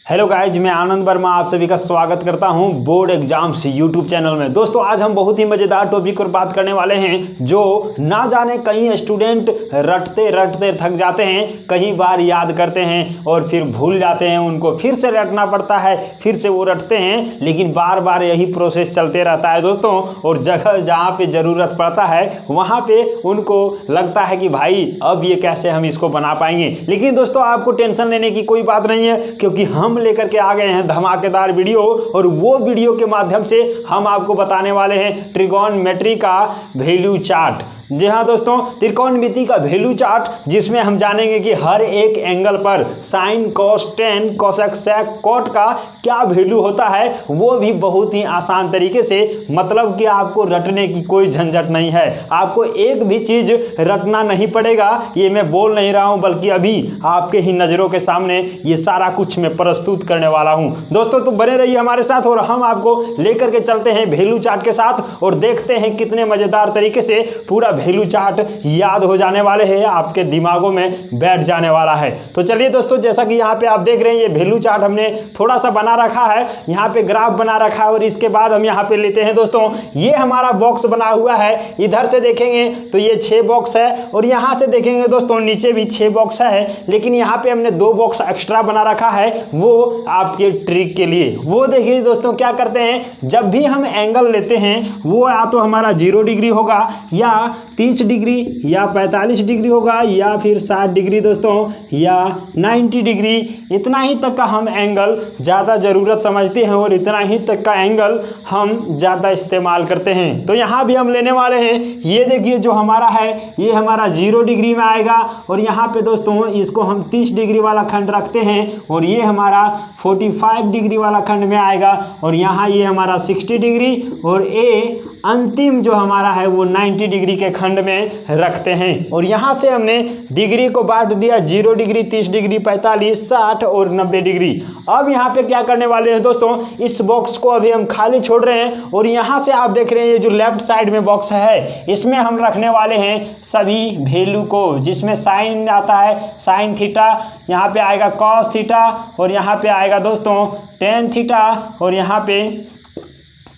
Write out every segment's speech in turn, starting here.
Hello guys, मैं आनंद वर्मा आप सभी का स्वागत करता हूं बोर्ड एग्जाम्स यूट्यूब चैनल में। दोस्तों, आज हम बहुत ही मज़ेदार टॉपिक पर बात करने वाले हैं जो ना जाने कई स्टूडेंट रटते रटते थक जाते हैं, कई बार याद करते हैं और फिर भूल जाते हैं, उनको फिर से रटना पड़ता है, फिर से वो रटते हैं, लेकिन बार बार यही प्रोसेस चलते रहता है दोस्तों। और जगह जहाँ पे ज़रूरत पड़ता है वहाँ पे उनको लगता है कि भाई अब ये कैसे हम इसको बना पाएंगे। लेकिन दोस्तों, आपको टेंशन लेने की कोई बात नहीं है, क्योंकि हम लेकर के आ गए हैं धमाकेदार वीडियो। और वो वीडियो के माध्यम से हम आपको बताने वाले हैं ट्रिगोनोमेट्री का वैल्यू चार्ट। जी हाँ दोस्तों, त्रिकोणमिति का वैल्यू चार्ट, जिसमें हम जानेंगे कि हर एक एंगल पर साइन, कॉस, टेन, कोसेक, सेक, कॉट का क्या वैल्यू होता है, वो भी बहुत ही आसान तरीके से। मतलब कि आपको रटने की कोई झंझट नहीं है, आपको एक भी चीज रटना नहीं पड़ेगा। ये मैं बोल नहीं रहा हूं, बल्कि अभी आपके ही नज़रों के सामने ये सारा कुछ मैं प्रस्तुत करने वाला हूं। दोस्तों, तो बने रहिए हमारे साथ और हम आपको लेकर के चलते हैं वैल्यू चार्ट के साथ और देखते हैं कितने मज़ेदार तरीके से पूरा वैल्यू चार्ट याद हो जाने वाले हैं, आपके दिमागों में बैठ जाने वाला है। तो चलिए दोस्तों, जैसा कि यहाँ पे आप देख रहे हैं, ये वैल्यू चार्ट हमने थोड़ा सा बना रखा है, यहाँ पे ग्राफ बना रखा है। और इसके बाद हम यहाँ पे लेते हैं दोस्तों, ये हमारा बॉक्स बना हुआ है। इधर से देखेंगे तो ये 6 बॉक्स है और यहाँ से देखेंगे दोस्तों नीचे भी 6 बॉक्स है, लेकिन यहाँ पे हमने 2 बॉक्स एक्स्ट्रा बना रखा है, वो आपके ट्रिक के लिए। वो देखिए दोस्तों, क्या करते हैं, जब भी हम एंगल लेते हैं वो या तो हमारा 0 डिग्री होगा, या 30 डिग्री, या 45 डिग्री होगा, या फिर 60 डिग्री दोस्तों, या 90 डिग्री। इतना ही तक का हम एंगल ज़्यादा ज़रूरत समझते हैं और इतना ही तक का एंगल हम ज़्यादा इस्तेमाल करते हैं। तो यहाँ भी हम लेने वाले हैं, ये देखिए जो हमारा है, ये हमारा 0 डिग्री में आएगा। और यहाँ पे दोस्तों इसको हम 30 डिग्री वाला खंड रखते हैं, और ये हमारा 45 डिग्री वाला खंड में आएगा। और यहाँ ये हमारा 60 डिग्री, और ये अंतिम जो हमारा है वो 90 डिग्री के खंड में रखते हैं। और यहाँ से हमने डिग्री को बांट दिया, 0 डिग्री, 30 डिग्री, 45, 60 और 90 डिग्री। अब यहाँ पे क्या करने वाले हैं दोस्तों, इस बॉक्स को अभी हम खाली छोड़ रहे हैं। और यहाँ से आप देख रहे हैं ये जो लेफ्ट साइड में बॉक्स है, इसमें हम रखने वाले हैं सभी वैल्यू को, जिसमें साइन आता है, साइन थीटा, यहाँ पे आएगा कॉस थीटा, और यहाँ पे आएगा दोस्तों टेन थीटा, और यहाँ पे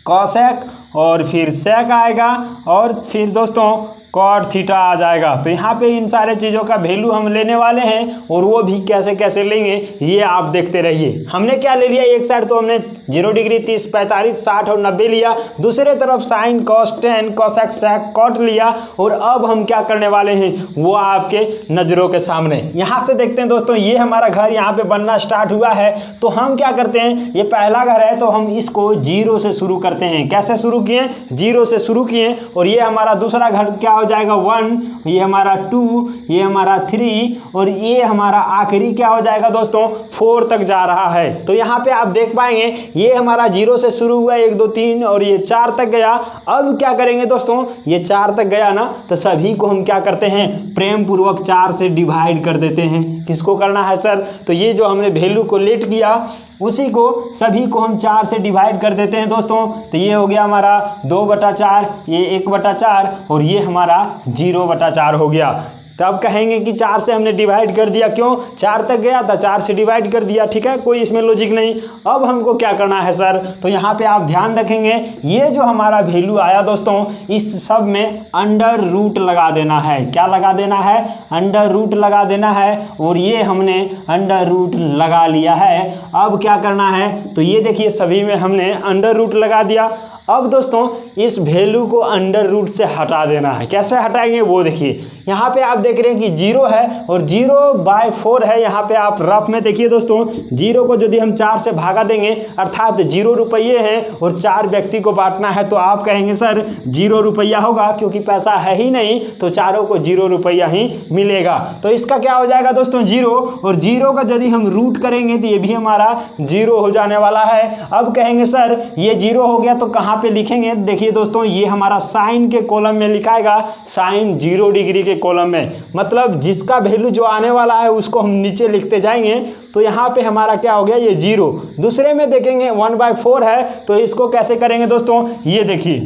कॉसेक, और फिर सेक आएगा, और फिर दोस्तों कॉट थीटा आ जाएगा। तो यहाँ पे इन सारे चीज़ों का वैल्यू हम लेने वाले हैं, और वो भी कैसे कैसे लेंगे ये आप देखते रहिए। हमने क्या ले लिया, एक साइड तो हमने 0 डिग्री, 30, 45, 60 और 90 लिया, दूसरे तरफ साइन, कॉस, टेन, कोसेक, सेक, कॉट लिया। और अब हम क्या करने वाले हैं वो आपके नज़रों के सामने। यहाँ से देखते हैं दोस्तों, ये हमारा घर यहाँ पे बनना स्टार्ट हुआ है। तो हम क्या करते हैं, ये पहला घर है तो हम इसको 0 से शुरू करते हैं। कैसे शुरू किए, 0 से शुरू किए। और ये हमारा दूसरा घर क्या हो जाएगा, 1, ये हमारा 2, ये हमारा 3, और ये हमारा आखिरी क्या हो जाएगा दोस्तों, 4 तक जा रहा है। तो यहाँ पे आप देख पाएंगे ये हमारा 0 से शुरू हुआ, 1, 2, 3, और ये 4 तक गया। अब क्या करेंगे दोस्तों, ये 4 तक गया ना, तो सभी को हम क्या करते हैं, प्रेम पूर्वक 4 से डिवाइड कर देते हैं। किसको करना है सर, तो ये जो हमने वैल्यू को लेट किया उसी को सभी को हम 4 से डिवाइड कर देते हैं दोस्तों। तो ये हो गया हमारा 2/4, ये 1/4, और ये हमारा 0/4 हो गया। तब कहेंगे कि 4 से हमने डिवाइड कर दिया, क्यों, 4 तक गया था, 4 से डिवाइड कर दिया, ठीक है, कोई इसमें लॉजिक नहीं। अब हमको क्या करना है सर, तो यहाँ पे आप ध्यान रखेंगे, ये जो हमारा वैल्यू आया दोस्तों, इस सब में अंडर रूट लगा देना है। क्या लगा देना है, अंडर रूट लगा देना है। और ये हमने अंडर रूट लगा लिया है। अब क्या करना है, तो ये देखिए सभी में हमने अंडर रूट लगा दिया। अब दोस्तों इस वैल्यू को अंडर रूट से हटा देना है। कैसे हटाएंगे वो देखिए, यहाँ पे आप देख रहे हैं कि 0 है और 0/4 है। यहाँ पे आप रफ में देखिए दोस्तों, 0 को यदि हम 4 से भागा देंगे, अर्थात 0 रुपये है और 4 व्यक्ति को बांटना है, तो आप कहेंगे सर 0 रुपया होगा, क्योंकि पैसा है ही नहीं, तो चारों को 0 रुपया ही मिलेगा। तो इसका क्या हो जाएगा दोस्तों, 0, और 0 का यदि हम रूट करेंगे तो ये भी हमारा 0 हो जाने वाला है। अब कहेंगे सर ये 0 हो गया तो कहाँ पे लिखेंगे, देखिए दोस्तों ये हमारा साइन के कॉलम में लिखाएगा, साइन 0 डिग्री के कॉलम में। मतलब जिसका वैल्यू जो आने वाला है उसको हम नीचे लिखते जाएंगे। तो यहाँ पे हमारा क्या हो गया, ये 0। दूसरे में देखेंगे 1/4 है, तो इसको कैसे करेंगे दोस्तों, ये देखिए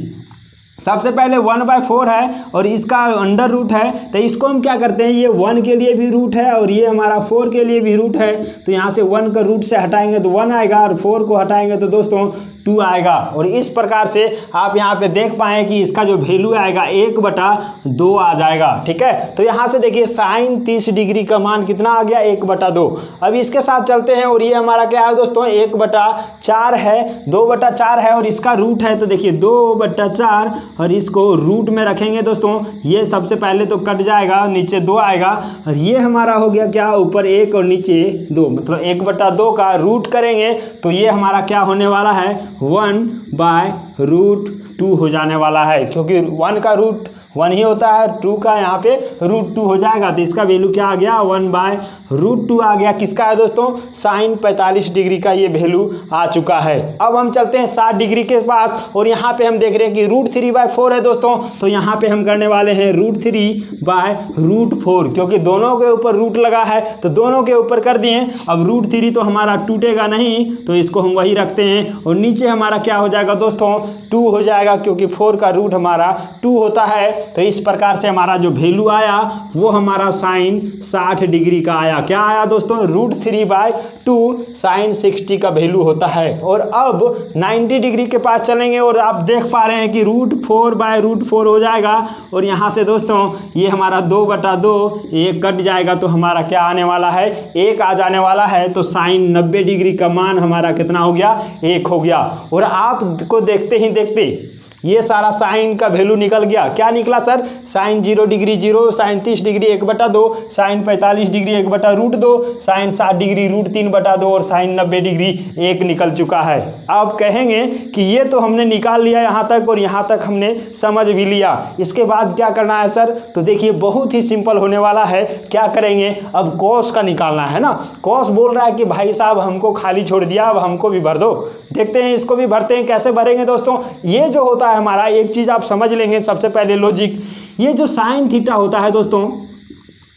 सबसे पहले 1/4 है और इसका अंडर रूट है, तो इसको हम क्या करते हैं, ये 1 के लिए भी रूट है और ये हमारा 4 के लिए भी रूट है, तो यहाँ से 1 का रूट से हटाएंगे तो 1 आएगा और 4 को हटाएंगे तो दोस्तों 2 आएगा। और इस प्रकार से आप यहाँ पे देख पाएँ कि इसका जो वैल्यू आएगा 1/2 आ जाएगा। ठीक है, तो यहाँ से देखिए साइन 30 डिग्री का मान कितना आ गया, 1/2। अब इसके साथ चलते हैं और ये हमारा क्या है दोस्तों, 1/4 है, 2/4 है और इसका रूट है, तो देखिए 2/4 और इसको रूट में रखेंगे दोस्तों, ये सबसे पहले तो कट जाएगा, नीचे 2 आएगा और ये हमारा हो गया क्या, ऊपर 1 और नीचे 2, मतलब 1/2 का रूट करेंगे तो ये हमारा क्या होने वाला है, 1/√2 हो जाने वाला है, क्योंकि 1 का रूट 1 ही होता है, 2 का यहाँ पे √2 हो जाएगा, तो इसका वैल्यू क्या आ गया, 1/√2 आ गया। किसका है दोस्तों, साइन 45 डिग्री का ये वैल्यू आ चुका है। अब हम चलते हैं 60 डिग्री के पास और यहाँ पे हम देख रहे हैं कि √3/4 है दोस्तों, तो यहाँ पे हम करने वाले हैं √3/4, क्योंकि दोनों के ऊपर रूट लगा है तो दोनों के ऊपर कर दिए। अब √3 तो हमारा टूटेगा नहीं, तो इसको हम वही रखते हैं और नीचे हमारा क्या हो जाएगा दोस्तों, 2 हो जाएगा, क्योंकि 4 का रूट हमारा 2 होता है। तो इस प्रकार से हमारा जो वैल्यू आया वो हमारा साइन 60 डिग्री का आया। क्या आया दोस्तों, √3/2 साइन 60 का वैल्यू होता है। और अब 90 डिग्री के पास चलेंगे और आप देख पा रहे हैं कि √4/√4 हो जाएगा और यहाँ से दोस्तों ये हमारा 2/2 ये कट जाएगा, तो हमारा क्या आने वाला है, 1 आ जाने वाला है। तो साइन 90 डिग्री का मान हमारा कितना हो गया, 1 हो गया। और आपको देखते ही देखते ये सारा साइन का वैल्यू निकल गया। क्या निकला sir, sine 0 degree 0, sine 30 degree 1/2, sine 45 degree 1/√2, sine 60 degree √3/2 और साइन 90 डिग्री 1 निकल चुका है। अब कहेंगे कि ये तो हमने निकाल लिया यहाँ तक और यहाँ तक हमने समझ भी लिया, इसके बाद क्या करना है सर, तो देखिए बहुत ही सिंपल होने वाला है। क्या करेंगे, अब कॉस का निकालना है ना। कॉस बोल रहा है कि भाई साहब हमको खाली छोड़ दिया, अब हमको भी भर दो। देखते हैं इसको भी भरते हैं, कैसे भरेंगे दोस्तों। ये जो होता है हमारा, एक चीज आप समझ लेंगे सबसे पहले लॉजिक, ये जो साइन थीटा होता है दोस्तों,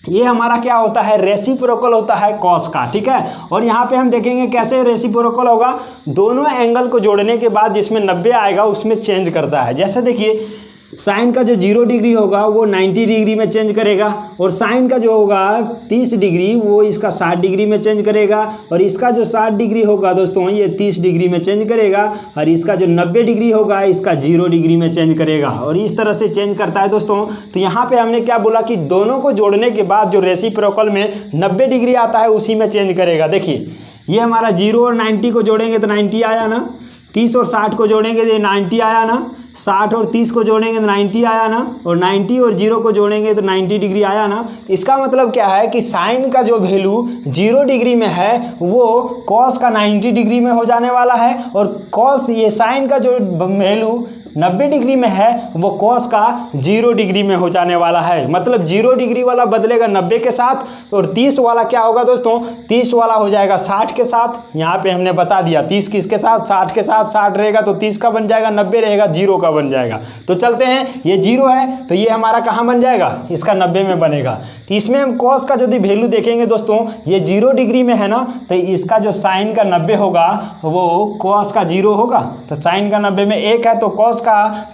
ये हमारा क्या होता है, रेसिप्रोकल होता है कॉस का। ठीक है, और यहाँ पे हम देखेंगे कैसे रेसिप्रोकल होगा, दोनों एंगल को जोड़ने के बाद जिसमें 90 आएगा उसमें चेंज करता है। जैसे देखिए साइन का जो 0 डिग्री होगा वो 90 डिग्री में चेंज करेगा और साइन का जो होगा 30 डिग्री वो इसका 60 डिग्री में चेंज करेगा और इसका जो 60 डिग्री होगा दोस्तों ये 30 डिग्री में चेंज करेगा और इसका जो 90 डिग्री होगा इसका 0 डिग्री में चेंज करेगा और इस तरह से चेंज करता है दोस्तों। तो यहाँ पे हमने क्या बोला कि दोनों को जोड़ने के बाद जो रेसिप्रोकल में 90 डिग्री आता है उसी में चेंज करेगा। देखिए ये हमारा 0 और 90 को जोड़ेंगे तो 90 आया ना, 30 और 60 को जोड़ेंगे तो 90 आया ना, 60 और 30 को जोड़ेंगे तो 90 आया ना, और 90 और 0 को जोड़ेंगे तो 90 डिग्री आया ना। इसका मतलब क्या है कि साइन का जो वैल्यू 0 डिग्री में है वो कॉस का 90 डिग्री में हो जाने वाला है और कॉस ये साइन का जो वैल्यू 90 डिग्री में है वो कॉस का 0 डिग्री में हो जाने वाला है। मतलब 0 डिग्री वाला बदलेगा 90 के साथ और 30 वाला क्या होगा दोस्तों, 30 वाला हो जाएगा 60 के साथ। यहाँ पे हमने बता दिया 30 किसके साथ, 60 के साथ। 60 रहेगा तो 30 का बन जाएगा, 90 रहेगा 0 का बन जाएगा। तो चलते हैं, ये 0 है तो ये हमारा कहाँ बन जाएगा, इसका 90 में बनेगा। तो इसमें हम कॉस का यदि वैल्यू देखेंगे दोस्तों, ये 0 डिग्री में है ना, तो इसका जो साइन का 90 होगा वो कॉस का 0 होगा। तो साइन का 90 में 1 है तो कॉस का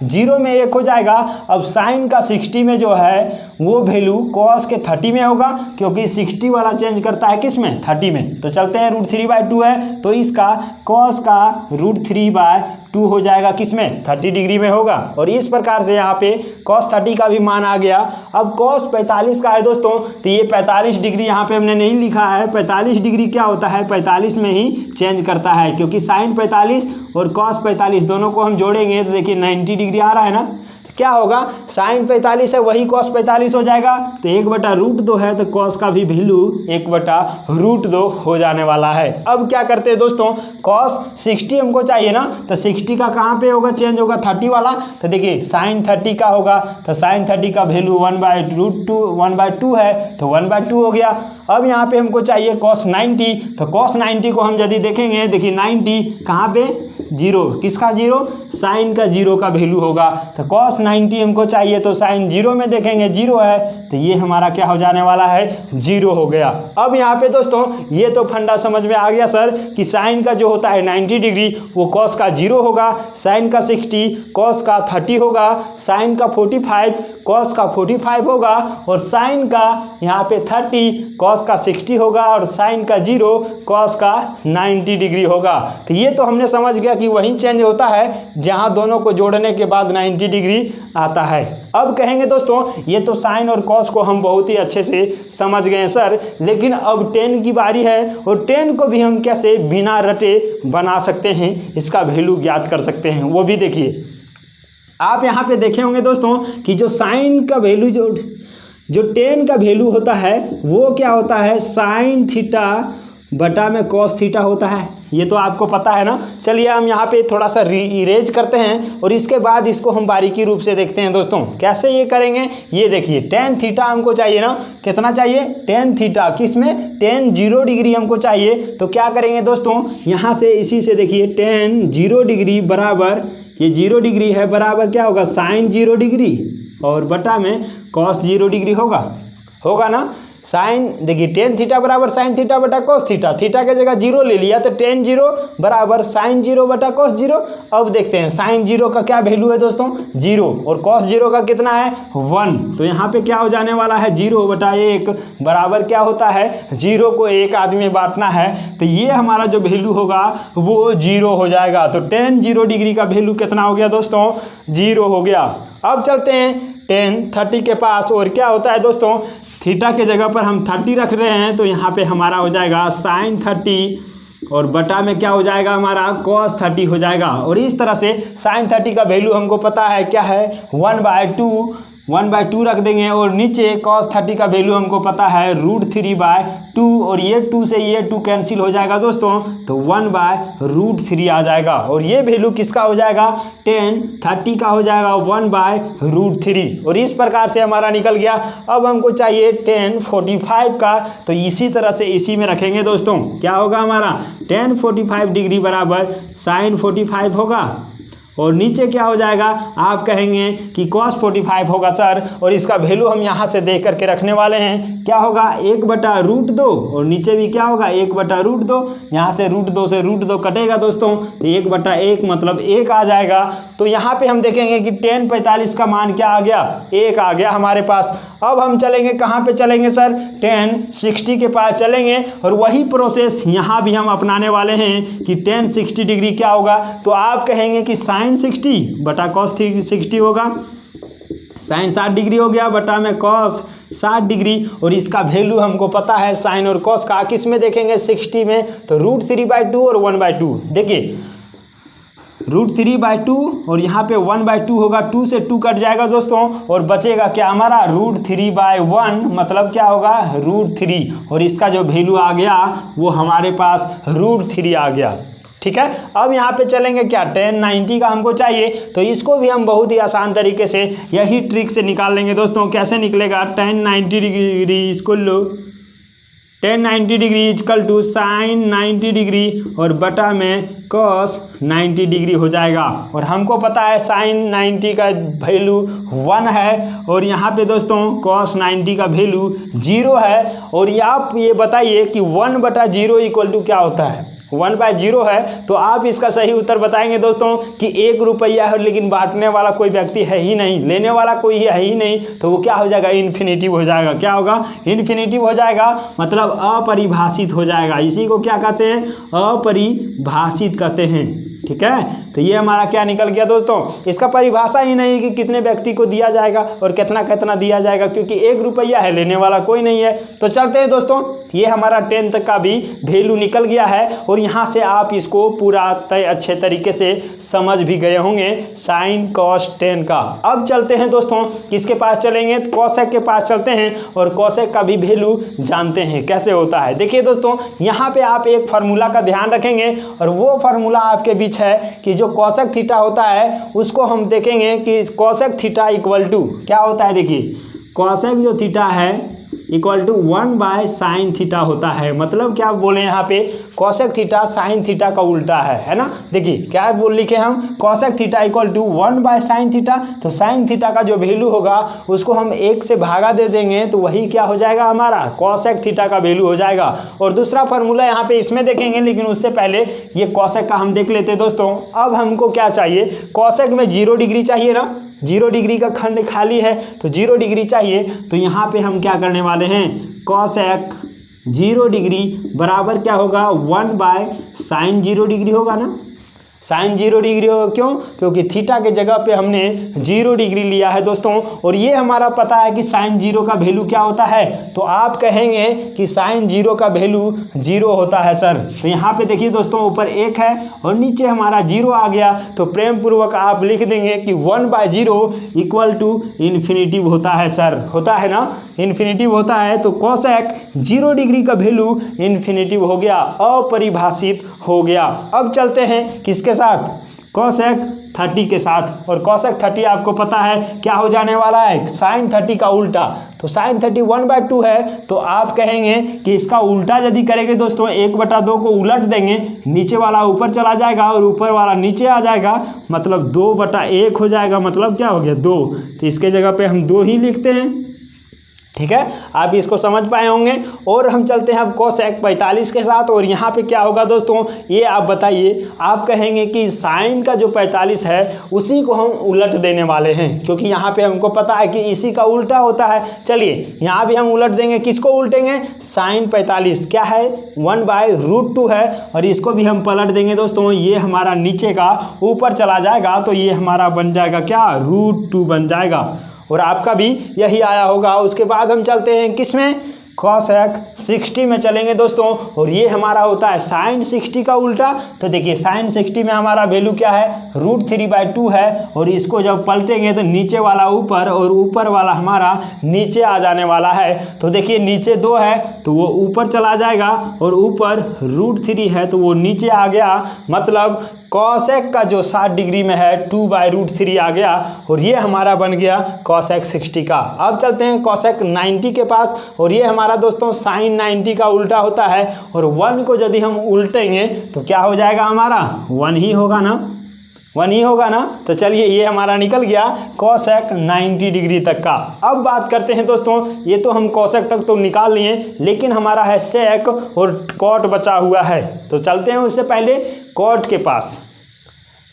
0 में 1 हो जाएगा। अब साइन का 60 में जो है वो वैल्यू कॉस के 30 में होगा, क्योंकि 60 वाला चेंज करता है किस में, 30 में। तो चलते हैं √3/2 है तो इसका कॉस का √3/2 हो जाएगा किस में, 30 डिग्री में होगा। और इस प्रकार से यहाँ पे cos 30 का भी मान आ गया। अब cos 45 का है दोस्तों, तो ये 45 डिग्री यहाँ पे हमने नहीं लिखा है। 45 डिग्री क्या होता है, 45 में ही चेंज करता है, क्योंकि साइन 45 और cos 45 दोनों को हम जोड़ेंगे तो देखिए 90 डिग्री आ रहा है ना। क्या होगा, साइन 45 है वही cos 45 हो जाएगा। तो 1/√2 है तो cos का भी वैल्यू 1/√2 हो जाने वाला है। अब क्या करते हैं दोस्तों, cos 60 हमको चाहिए ना, तो 60 का कहाँ पे होगा, चेंज होगा 30 वाला। तो देखिए साइन 30 का होगा तो साइन 30 का वैल्यू 1/2 है तो 1/2 हो गया। अब यहाँ पे हमको चाहिए cos 90, तो cos 90 को हम यदि देखेंगे, देखिए 90 कहाँ पे, जीरो, किसका जीरो, साइन का जीरो का वैल्यू होगा। तो कॉस 90 हमको चाहिए तो साइन जीरो में देखेंगे जीरो है तो ये हमारा क्या हो जाने वाला है, जीरो हो गया। अब यहाँ पे दोस्तों ये तो फंडा समझ में आ गया सर कि साइन का जो होता है 90 डिग्री वो कॉस का जीरो होगा, साइन का 60 कॉस का 30 होगा, साइन का 45 कॉस का 45 होगा और साइन का यहाँ पे 30 कॉस का 60 होगा और साइन का जीरो कॉस का 90 डिग्री होगा। तो ये तो हमने समझ गया कि वही चेंज होता है जहाँ दोनों को जोड़ने के बाद 90 डिग्री आता है। अब कहेंगे दोस्तों ये तो साइन और कॉस को हम बहुत ही अच्छे से समझ गए सर, लेकिन अब टेन की बारी है और टेन को भी हम कैसे बिना रटे बना सकते हैं, इसका वैल्यू ज्ञात कर सकते हैं, वो भी देखिए। आप यहाँ पे देखे होंगे दोस्तों कि जो साइन का वैल्यू जो टेन का वैल्यू होता है वो क्या होता है, साइन थीटा बटा में कॉस थीटा होता है। ये तो आपको पता है ना। चलिए हम यहाँ पे थोड़ा सा इरेज करते हैं और इसके बाद इसको हम बारीकी रूप से देखते हैं दोस्तों कैसे ये करेंगे। ये देखिए टेन थीटा हमको चाहिए ना, कितना चाहिए, टेन थीटा, किस में, टेन 0 डिग्री हमको चाहिए। तो क्या करेंगे दोस्तों, यहाँ से इसी से देखिए टेन 0 डिग्री बराबर, ये 0 डिग्री है बराबर क्या होगा, साइन 0 डिग्री और बटा में कॉस 0 डिग्री होगा ना। साइन देखिए टेन थीटा बराबर साइन थीटा बटा कॉस थीटा, थीटा के जगह 0 ले लिया तो टेन 0 बराबर साइन 0 बटा कॉस 0। अब देखते हैं साइन 0 का क्या वैल्यू है दोस्तों, 0 और कॉस 0 का कितना है, 1। तो यहाँ पे क्या हो जाने वाला है, 0 बटा 1 बराबर क्या होता है, 0 को 1 आदमी में बांटना है तो ये हमारा जो वैल्यू होगा वो 0 हो जाएगा। तो टेन 0 डिग्री का वैल्यू कितना हो गया दोस्तों, 0 हो गया। अब चलते हैं टेन 30 के पास और क्या होता है दोस्तों, थीटा के जगह पर हम 30 रख रहे हैं तो यहाँ पे हमारा हो जाएगा साइन 30 और बटा में क्या हो जाएगा हमारा कॉस 30 हो जाएगा। और इस तरह से साइन 30 का वैल्यू हमको पता है क्या है, 1/2 रख देंगे और नीचे cos 30 का वैल्यू हमको पता है √3/2 और ये 2 से ये 2 कैंसिल हो जाएगा दोस्तों तो 1/√3 आ जाएगा। और ये वैल्यू किसका हो जाएगा, टेन 30 का हो जाएगा 1/√3 और इस प्रकार से हमारा निकल गया। अब हमको चाहिए टेन 45 का, तो इसी तरह से इसी में रखेंगे दोस्तों, क्या होगा हमारा टेन 45 डिग्री बराबर साइन 45 होगा और नीचे क्या हो जाएगा, आप कहेंगे कि cos 45 होगा सर और इसका वैल्यू हम यहाँ से देख करके रखने वाले हैं, क्या होगा 1/√2 और नीचे भी क्या होगा 1/√2, यहाँ से √2 से √2 कटेगा दोस्तों तो 1/1 मतलब 1 आ जाएगा। तो यहाँ पे हम देखेंगे कि टेन 45 का मान क्या आ गया, 1 आ गया हमारे पास। अब हम चलेंगे कहाँ पे चलेंगे सर, टेन 60 के पास चलेंगे और वही प्रोसेस यहाँ भी हम अपनाने वाले हैं कि टेन 60 डिग्री क्या होगा, तो आप कहेंगे कि साइन 60 बटा कॉस 60 होगा, साइन 60 डिग्री हो गया बटा में कॉस 60 डिग्री और इसका वैल्यू हमको पता है साइन और कॉस का, किस में देखेंगे 60 में, तो √3/2 और 1/2। देखिए √3/2 और यहाँ पे 1/2 होगा, 2 से 2 कट जाएगा दोस्तों और बचेगा क्या हमारा √3/1 मतलब क्या होगा √3 और इसका जो वैल्यू आ गया वो हमारे पास √3 आ गया। ठीक है, अब यहाँ पे चलेंगे क्या, टेन 90 का हमको चाहिए तो इसको भी हम बहुत ही आसान तरीके से यही ट्रिक से निकाल लेंगे दोस्तों। कैसे निकलेगा, टेन 90 डिग्री इसको लो, tan 90 degree equal to sine 90 degree और बटा में कॉस 90 डिग्री हो जाएगा। और हमको पता है साइन 90 का वैल्यू 1 है और यहाँ पे दोस्तों कॉस 90 का वैल्यू 0 है। और आप ये बताइए कि 1/0 इक्वल टू क्या होता है, 1/0 है तो आप इसका सही उत्तर बताएंगे दोस्तों कि 1 रुपया है लेकिन बांटने वाला कोई व्यक्ति है ही नहीं, लेने वाला कोई है ही नहीं, तो वो क्या हो जाएगा, इन्फिनिटिव हो जाएगा। क्या होगा, इन्फिनिटिव हो जाएगा मतलब अपरिभाषित हो जाएगा। इसी को क्या कहते हैं, अपरिभाषित कहते हैं। ठीक है, तो ये हमारा क्या निकल गया दोस्तों, इसका परिभाषा ही नहीं कि कितने व्यक्ति को दिया जाएगा और कितना कितना दिया जाएगा, क्योंकि 1 रुपया है, लेने वाला कोई नहीं है। तो चलते हैं दोस्तों, ये हमारा 10 तक का भी वैल्यू निकल गया है और यहाँ से आप इसको पूरा अच्छे तरीके से समझ भी गए होंगे साइन कॉस 10 का। अब चलते हैं दोस्तों, किसके पास चलेंगे, कोसेक के पास चलते हैं और कोसेक का भी वैल्यू जानते हैं कैसे होता है। देखिए दोस्तों, यहाँ पे आप एक फार्मूला का ध्यान रखेंगे और वो फार्मूला आपके बीच है कि जो कोसेक थीटा होता है उसको हम देखेंगे कि कोसेक थीटा इक्वल टू क्या होता है। देखिए कोसेक जो थीटा है इक्वल टू 1/sin थीटा होता है। मतलब क्या बोले यहाँ पे, कॉसेक थीटा साइन थीटा का उल्टा है ना। देखिए क्या बोल लिखे हम, cosec theta equal to 1/sin theta. तो साइन थीटा का जो वैल्यू होगा उसको हम 1 से भागा दे देंगे तो वही क्या हो जाएगा हमारा, कॉसेक थीटा का वैल्यू हो जाएगा। और दूसरा फार्मूला यहाँ पे इसमें देखेंगे, लेकिन उससे पहले ये कॉसेक का हम देख लेते हैं दोस्तों। अब हमको क्या चाहिए, कॉसेक में 0 डिग्री चाहिए ना, 0 डिग्री का खंड खाली है तो 0 डिग्री चाहिए। तो यहाँ पे हम क्या करने वाले हैं, कॉसेक 0 डिग्री बराबर क्या होगा, 1/sin 0 डिग्री होगा ना। साइन 0 डिग्री होगा, क्यों, क्योंकि थीटा के जगह पे हमने 0 डिग्री लिया है दोस्तों। और ये हमारा पता है कि साइन 0 का वैल्यू क्या होता है। तो आप कहेंगे कि साइन 0 का वैल्यू 0 होता है सर। तो यहाँ पे देखिए दोस्तों, ऊपर 1 है और नीचे हमारा 0 आ गया। तो प्रेम पूर्वक आप लिख देंगे कि 1/0 इक्वल टू इन्फिनिटिव होता है सर, होता है ना, इन्फिनिटिव होता है। तो कॉसेक 0 डिग्री का वैल्यू इन्फिनिटिव हो गया, अपरिभाषित हो गया। अब चलते हैं किसके साथ, कॉसेक 30 के साथ। और कॉसेक 30 आपको पता है क्या हो जाने वाला है, साइन 30 का उल्टा। तो साइन 30 1/2 है, तो आप कहेंगे कि इसका उल्टा यदि करेंगे दोस्तों, 1/2 को उलट देंगे, नीचे वाला ऊपर चला जाएगा और ऊपर वाला नीचे आ जाएगा, मतलब 2/1 हो जाएगा। मतलब क्या हो गया, 2। तो इसके जगह पे हम 2 ही लिखते हैं। ठीक है, आप इसको समझ पाए होंगे। और हम चलते हैं अब कॉसेक 45 के साथ। और यहाँ पे क्या होगा दोस्तों, ये आप बताइए। आप कहेंगे कि साइन का जो 45 है उसी को हम उलट देने वाले हैं, क्योंकि यहाँ पे हमको पता है कि इसी का उल्टा होता है। चलिए यहाँ भी हम उलट देंगे, किसको उल्टेंगे, साइन 45 क्या है, 1/√2 है। और इसको भी हम पलट देंगे दोस्तों, ये हमारा नीचे का ऊपर चला जाएगा, तो ये हमारा बन जाएगा क्या, √2 बन जाएगा। और आपका भी यही आया होगा। उसके बाद हम चलते हैं किस में, कॉसेक 60 में चलेंगे दोस्तों। और ये हमारा होता है साइन 60 का उल्टा। तो देखिए साइन 60 में हमारा वैल्यू क्या है, √3/2 है। और इसको जब पलटेंगे तो नीचे वाला ऊपर और ऊपर वाला हमारा नीचे आ जाने वाला है। तो देखिए नीचे 2 है तो वो ऊपर चला जाएगा, और ऊपर √3 है तो वो नीचे आ गया। मतलब कॉसेक का जो 60 डिग्री में है 2/√3 आ गया। और ये हमारा बन गया कॉसेक 60 का। अब चलते हैं कॉसेक 90 के पास। और ये हमारा दोस्तों साइन 90 का उल्टा होता है। और 1 को यदि हम उल्टेंगे तो क्या हो जाएगा हमारा, 1 ही होगा ना, 1 ही होगा ना। तो चलिए ये हमारा निकल गया कॉसेक 90 डिग्री तक का। अब बात करते हैं दोस्तों, ये तो हम कॉसेक तक तो निकाल लिए, लेकिन हमारा है सेक और कॉट बचा हुआ है। तो चलते हैं उससे पहले कॉट के पास।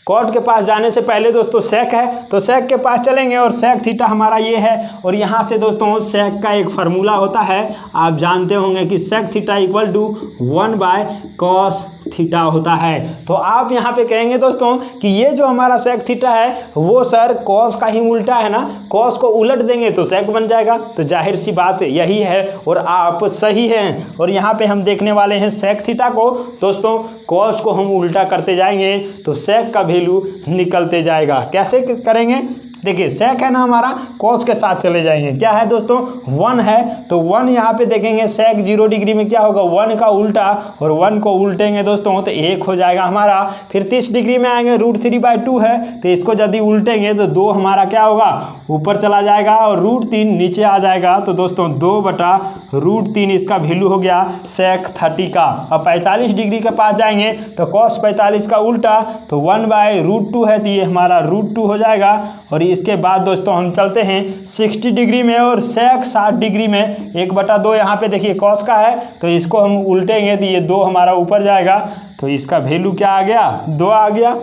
कॉट के पास जाने से पहले दोस्तों सेक है, तो सेक के पास चलेंगे। और सेक थीटा हमारा ये है। और यहाँ से दोस्तों सेक का एक फार्मूला होता है, आप जानते होंगे कि sec theta equal to 1/cos theta होता है। तो आप यहाँ पे कहेंगे दोस्तों कि ये जो हमारा सेक थीटा है वो सर कॉस का ही उल्टा है ना, कॉस को उलट देंगे तो सेक बन जाएगा। तो जाहिर सी बात यही है और आप सही हैं। और यहाँ पे हम देखने वाले हैं सेक थीटा को दोस्तों, कॉस को हम उल्टा करते जाएंगे तो सेक का वैल्यू निकलते जाएगा। कैसे करेंगे, देखिए सेक है ना हमारा, कॉस के साथ चले जाएंगे। क्या है दोस्तों, 1 है तो 1 यहाँ पे देखेंगे, सेक 0 डिग्री में क्या होगा, 1 का उल्टा। और 1 को उल्टेंगे दोस्तों तो 1 हो जाएगा हमारा। फिर 30 डिग्री में आएंगे, √3/2 है तो इसको यदि उल्टेंगे तो 2 हमारा क्या होगा, ऊपर चला जाएगा और √3 नीचे आ जाएगा। तो दोस्तों 2/√3 इसका वैल्यू हो गया सेक 30 का। अब 45 डिग्री के पास जाएंगे तो कॉस 45 का उल्टा, तो 1/√2 है तो ये हमारा √2 हो जाएगा। और इसके बाद दोस्तों हम चलते हैं 60 डिग्री में। और सेक 60 डिग्री में 1/2 यहाँ पे देखिए कॉस का है तो इसको हम उल्टेंगे तो ये 2 हमारा ऊपर जाएगा। तो इसका वैल्यू क्या आ गया, 2 आ गया।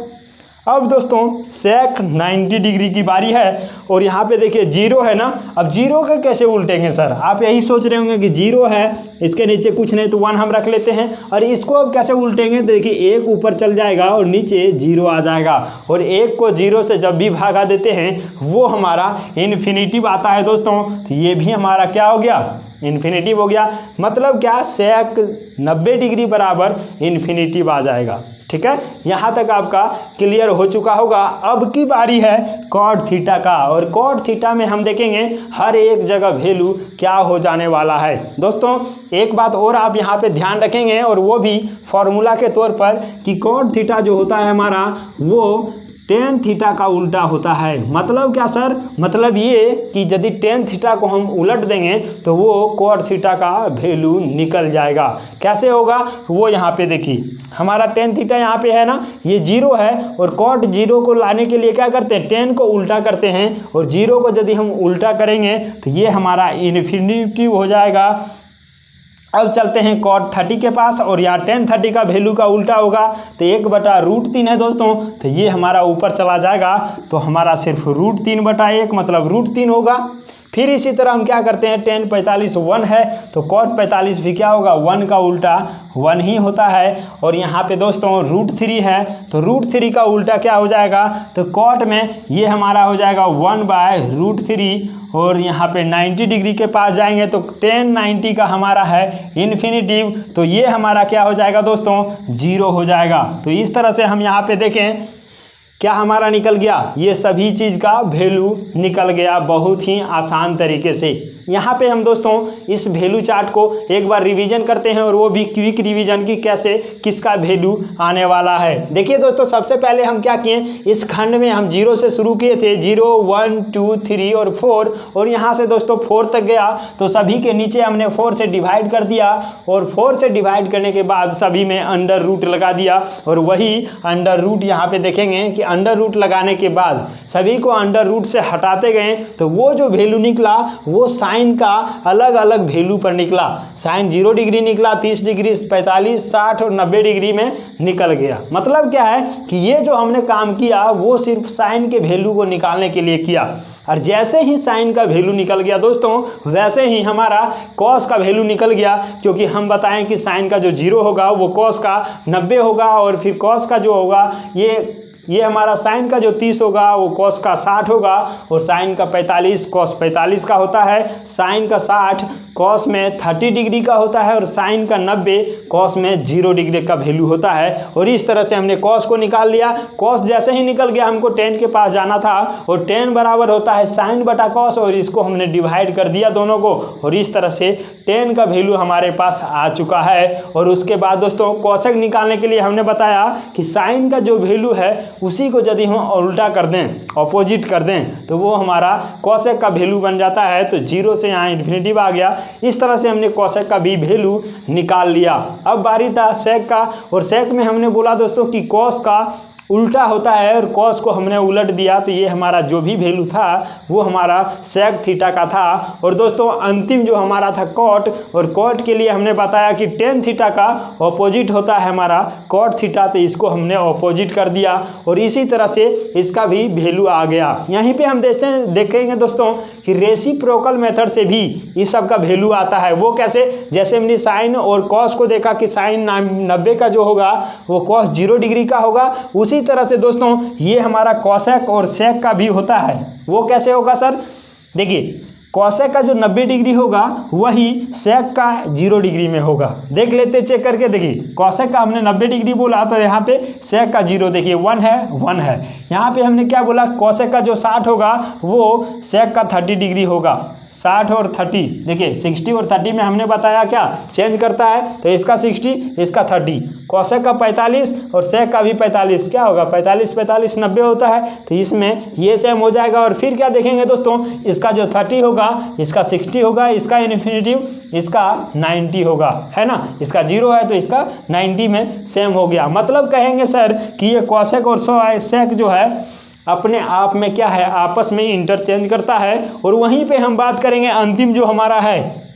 अब दोस्तों सेक 90 डिग्री की बारी है। और यहाँ पे देखिए 0 है ना, अब 0 का कैसे उल्टेंगे सर, आप यही सोच रहे होंगे कि 0 है, इसके नीचे कुछ नहीं तो 1 हम रख लेते हैं। और इसको अब कैसे उल्टेंगे, देखिए 1 ऊपर चल जाएगा और नीचे 0 आ जाएगा। और 1 को 0 से जब भी भागा देते हैं वो हमारा इन्फिनिटिव आता है दोस्तों। तो ये भी हमारा क्या हो गया, इन्फिनिटिव हो गया। मतलब क्या, सेक 90 डिग्री बराबर इन्फिनिटिव आ जाएगा। ठीक है, यहाँ तक आपका क्लियर हो चुका होगा। अब की बारी है कॉट थीटा का। और कॉट थीटा में हम देखेंगे हर एक जगह वैल्यू क्या हो जाने वाला है। दोस्तों एक बात और आप यहाँ पे ध्यान रखेंगे, और वो भी फॉर्मूला के तौर पर, कि कॉट थीटा जो होता है हमारा वो टेन थीटा का उल्टा होता है। मतलब क्या सर? मतलब ये कि यदि टेन थीटा को हम उलट देंगे तो वो कॉट थीटा का वैल्यू निकल जाएगा। कैसे होगा वो यहाँ पे देखिए, हमारा टेन थीटा यहाँ पे है ना, ये 0 है और कॉट 0 को लाने के लिए क्या करते हैं, टेन को उल्टा करते हैं और 0 को यदि हम उल्टा करेंगे तो ये हमारा इन्फिनिटी हो जाएगा। अब चलते हैं कॉट 30 के पास और यहाँ टेन 30 का वैल्यू का उल्टा होगा तो 1/√3 है दोस्तों, तो ये हमारा ऊपर चला जाएगा तो हमारा सिर्फ √3/1 मतलब √3 होगा। फिर इसी तरह हम क्या करते हैं, टेन 45 1 है तो कॉट 45 भी क्या होगा, 1 का उल्टा 1 ही होता है। और यहाँ पे दोस्तों √3 है तो √3 का उल्टा क्या हो जाएगा, तो कॉट में ये हमारा हो जाएगा 1/√3 और यहाँ पे 90 डिग्री के पास जाएंगे तो टेन 90 का हमारा है इन्फिनिटिव, तो ये हमारा क्या हो जाएगा दोस्तों, 0 हो जाएगा। तो इस तरह से हम यहाँ पे देखें क्या हमारा निकल गया, ये सभी चीज़ का वैल्यू निकल गया बहुत ही आसान तरीके से। यहाँ पे हम दोस्तों इस वैल्यू चार्ट को एक बार रिवीजन करते हैं और वो भी क्विक रिवीजन की कैसे किसका वैल्यू आने वाला है। देखिए दोस्तों सबसे पहले हम क्या किए, इस खंड में हम 0 से शुरू किए थे, 0 1 2 3 और 4 और यहाँ से दोस्तों 4 तक गया तो सभी के नीचे हमने 4 से डिवाइड कर दिया और 4 से डिवाइड करने के बाद सभी में अंडर रूट लगा दिया और वही अंडर रूट यहाँ पे देखेंगे कि अंडर रूट लगाने के बाद सभी को अंडर रूट से हटाते गए तो वो जो वैल्यू निकला वो साइन का अलग अलग वैल्यू पर निकला। साइन 0 डिग्री निकला, 30 डिग्री, 45, 60 और 90 डिग्री में निकल गया। मतलब क्या है कि ये जो हमने काम किया वो सिर्फ साइन के वैल्यू को निकालने के लिए किया और जैसे ही साइन का वैल्यू निकल गया दोस्तों वैसे ही हमारा कॉस का वैल्यू निकल गया, क्योंकि हम बताएं कि साइन का जो 0 होगा वो कॉस का 90 होगा और फिर कॉस का जो होगा ये हमारा साइन का जो 30 होगा वो कॉस का 60 होगा और साइन का 45 कॉस 45 का होता है, साइन का 60 कॉस में 30 डिग्री का होता है और साइन का 90 कॉस में 0 डिग्री का वैल्यू होता है। और इस तरह से हमने कॉस को निकाल लिया। कॉस जैसे ही निकल गया हमको टेन के पास जाना था और टेन बराबर होता है साइन बटा कॉस और इसको हमने डिवाइड कर दिया दोनों को और इस तरह से टेन का वैल्यू हमारे पास आ चुका है। और उसके बाद दोस्तों कॉसेक निकालने के लिए हमने बताया कि साइन का जो वैल्यू है उसी को यदि हम उल्टा कर दें, अपोजिट कर दें तो वो हमारा कॉसेक का वैल्यू बन जाता है। तो 0 से यहाँ इन्फिनिटिव आ गया। इस तरह से हमने कॉसेक का भी वैल्यू निकाल लिया। अब बारी था सेक का और सेक में हमने बोला दोस्तों कि कॉस का उल्टा होता है और कॉस को हमने उलट दिया तो ये हमारा जो भी वैल्यू था वो हमारा सेक थीटा का था। और दोस्तों अंतिम जो हमारा था कॉट, और कॉट के लिए हमने बताया कि टेन थीटा का ऑपोजिट होता है हमारा कॉट थीटा, तो इसको हमने ऑपोजिट कर दिया और इसी तरह से इसका भी वैल्यू आ गया। यहीं पे हम देखेंगे दोस्तों कि रेसिप्रोकल मेथड से भी इस सब का वैल्यू आता है। वो कैसे, जैसे हमने साइन और कॉस को देखा कि साइन 90 का जो होगा वो कॉस 0 डिग्री का होगा, उसी तरह से दोस्तों ये हमारा कॉसेक और सेक का भी होता है। वो कैसे होगा सर, देखिए कॉसेक का जो 90 डिग्री होगा वही सेक का 0 डिग्री में होगा। देख लेते चेक करके, देखिए कॉसेक का हमने 90 डिग्री बोला तो यहाँ पे सेक का 0 देखिए 1 है 1 है। यहाँ पे हमने क्या बोला, कॉसेक का जो 60 होगा वो सेक का 30 डिग्री होगा। 60 और 30 देखिए 60 और 30 में हमने बताया क्या चेंज करता है, तो इसका 60 इसका 30, कॉसेक का 45 और सेक का भी 45 क्या होगा 45 45 90 होता है, तो इसमें ये सेम हो जाएगा। और फिर क्या देखेंगे दोस्तों, इसका जो 30 होगा इसका 60 होगा, इसका इन्फिनिटिव इसका 90 होगा, है ना, इसका 0 है तो इसका 90 में सेम हो गया। मतलब कहेंगे सर कि ये कॉसेक और सेक जो है अपने आप में क्या है, आपस में इंटरचेंज करता है। और वहीं पे हम बात करेंगे अंतिम जो हमारा है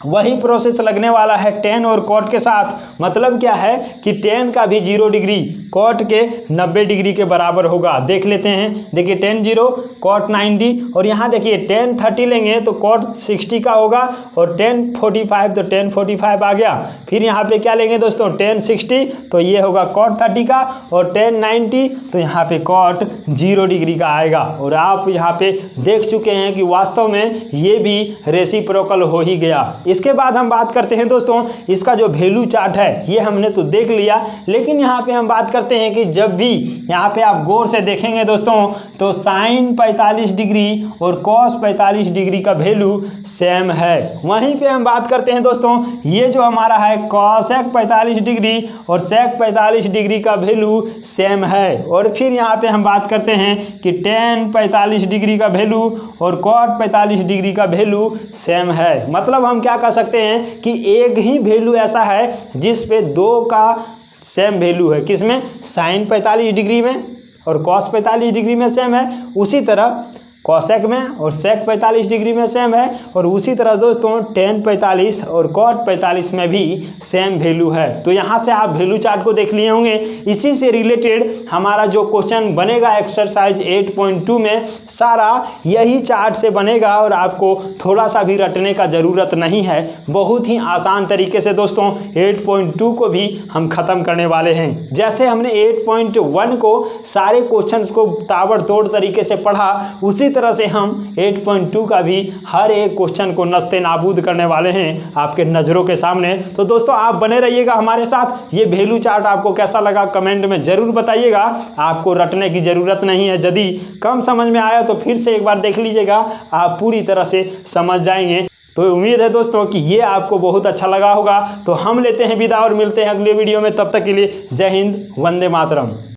वही प्रोसेस लगने वाला है टेन और कॉट के साथ। मतलब क्या है कि टेन का भी 0 डिग्री कॉट के 90 डिग्री के बराबर होगा। देख लेते हैं, देखिए टेन 0 कॉट 90 और यहाँ देखिए टेन 30 लेंगे तो कॉट 60 का होगा और टेन 45 तो टेन 45 आ गया। फिर यहाँ पे क्या लेंगे दोस्तों, टेन 60 तो ये होगा कॉट 30 का और टेन 90 तो यहाँ पे कॉट 0 डिग्री का आएगा। और आप यहाँ पे देख चुके हैं कि वास्तव में ये भी रेसिप्रोकल हो ही गया। इसके बाद हम बात करते हैं दोस्तों इसका जो वैल्यू चार्ट है ये हमने तो देख लिया, लेकिन यहाँ पे हम बात करते हैं कि जब भी यहाँ पे आप गौर से देखेंगे दोस्तों तो साइन 45 डिग्री और कॉस 45 डिग्री का वैल्यू सेम है। वहीं पे हम बात करते हैं दोस्तों ये जो हमारा है कॉसेक 45 डिग्री और सेक 45 डिग्री का वैल्यू सेम है। और फिर यहाँ पे हम बात करते हैं कि टेन 45 डिग्री का वैल्यू और कॉट 45 डिग्री का वैल्यू सेम है। मतलब हम क्या कह सकते हैं कि एक ही वैल्यू ऐसा है जिस पे दो का सेम वैल्यू है, किसमें, साइन 45 डिग्री में और कॉस 45 डिग्री में सेम है, उसी तरह कॉसेक में और सेक 45 डिग्री में सेम है, और उसी तरह दोस्तों टेन 45 और कॉट 45 में भी सेम वैल्यू है। तो यहाँ से आप वैल्यू चार्ट को देख लिए होंगे। इसी से रिलेटेड हमारा जो क्वेश्चन बनेगा एक्सरसाइज 8.2 में सारा यही चार्ट से बनेगा और आपको थोड़ा सा भी रटने का ज़रूरत नहीं है। बहुत ही आसान तरीके से दोस्तों 8.2 को भी हम ख़त्म करने वाले हैं। जैसे हमने 8.1 को सारे क्वेश्चंस को ताबड़तोड़ तरीके से पढ़ा, उसी तरह से हम 8.2 का भी हर एक क्वेश्चन को नस्ते नाबूद करने वाले हैं आपके नज़रों के सामने। तो दोस्तों आप बने रहिएगा हमारे साथ। ये वैल्यू चार्ट आपको कैसा लगा कमेंट में ज़रूर बताइएगा। आपको रटने की ज़रूरत नहीं है। यदि कम समझ में आया तो फिर से एक बार देख लीजिएगा, आप पूरी तरह से समझ जाएंगे। तो उम्मीद है दोस्तों कि ये आपको बहुत अच्छा लगा होगा। तो हम लेते हैं विदा और मिलते हैं अगले वीडियो में। तब तक के लिए जय हिंद, वंदे मातरम।